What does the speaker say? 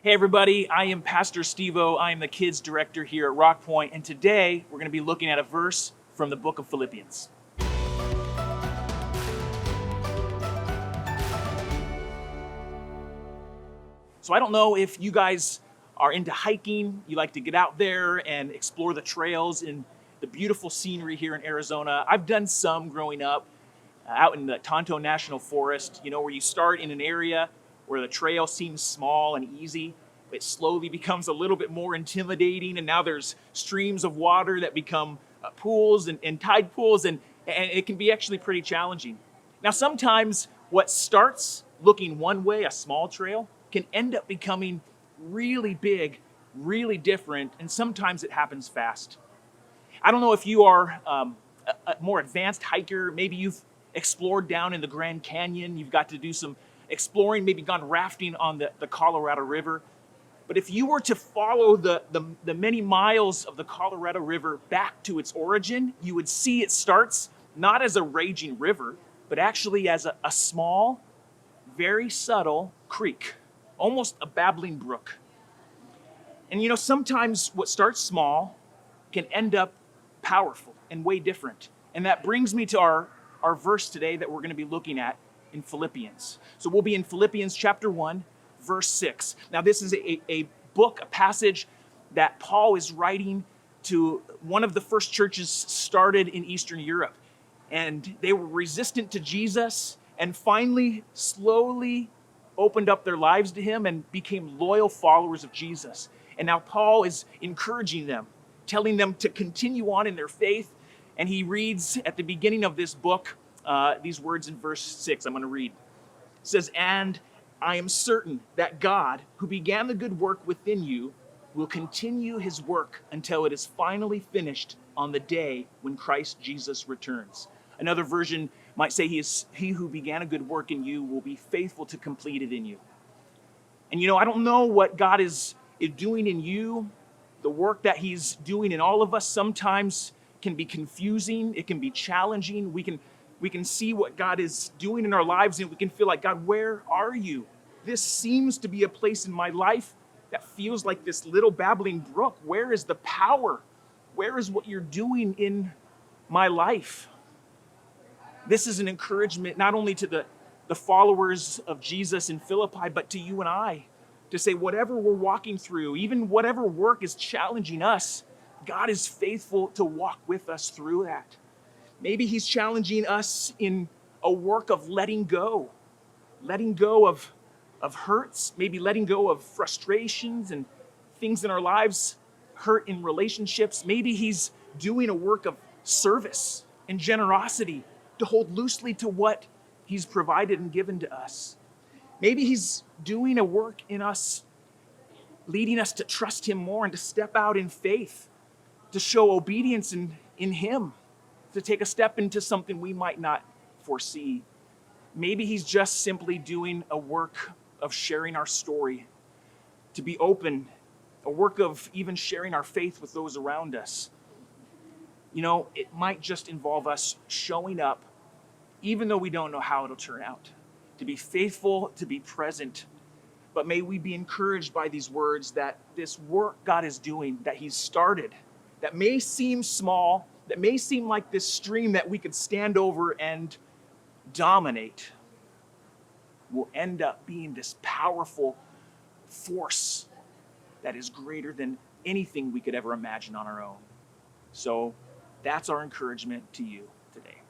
Hey everybody, I am Pastor Steve-O. I am the kids director here at ROCKPOINT, and today we're going to be looking at a verse from the book of Philippians. So I don't know if you guys are into hiking, you like to get out there and explore the trails and the beautiful scenery here in Arizona. I've done some growing up out in the Tonto National Forest, where you start in an area where the trail seems small and easy. It slowly becomes a little bit more intimidating, and now there's streams of water that become pools and tide pools, and it can be actually pretty challenging. Now, sometimes what starts looking one way, a small trail, can end up becoming really big, really different, and sometimes it happens fast. I don't know if you are a more advanced hiker. Maybe you've explored down in the Grand Canyon. You've got to do some exploring, maybe gone rafting on the Colorado River. But if you were to follow the many miles of the Colorado River back to its origin, you would see it starts not as a raging river, but actually as a small, very subtle creek, almost a babbling brook. And sometimes what starts small can end up powerful and way different. And that brings me to our verse today that we're going to be looking at in Philippians. So we'll be in Philippians chapter 1, verse 6. Now this is a book, a passage that Paul is writing to one of the first churches started in Eastern Europe. And they were resistant to Jesus and finally, slowly opened up their lives to him and became loyal followers of Jesus. And now Paul is encouraging them, telling them to continue on in their faith. And he reads at the beginning of this book these words in verse 6. I'm going to read. It says, "And I am certain that God, who began the good work within you, will continue his work until it is finally finished on the day when Christ Jesus returns." Another version might say he who began a good work in you will be faithful to complete it in you. And I don't know what God is doing in you. The work that he's doing in all of us sometimes can be confusing. It can be challenging. We can see what God is doing in our lives, and we can feel like, God, where are you? This seems to be a place in my life that feels like this little babbling brook. Where is the power? Where is what you're doing in my life? This is an encouragement not only to the followers of Jesus in Philippi, but to you and I, to say whatever we're walking through, even whatever work is challenging us, God is faithful to walk with us through that. Maybe he's challenging us in a work of letting go of hurts, maybe letting go of frustrations and things in our lives, hurt in relationships. Maybe he's doing a work of service and generosity to hold loosely to what he's provided and given to us. Maybe he's doing a work in us, leading us to trust him more and to step out in faith, to show obedience in him, to take a step into something we might not foresee. Maybe he's just simply doing a work of sharing our story, to be open, a work of even sharing our faith with those around us. It might just involve us showing up, even though we don't know how it'll turn out, to be faithful, to be present. But may we be encouraged by these words that this work God is doing, that he's started, that may seem small, that may seem like this stream that we could stand over and dominate, will end up being this powerful force that is greater than anything we could ever imagine on our own. So that's our encouragement to you today.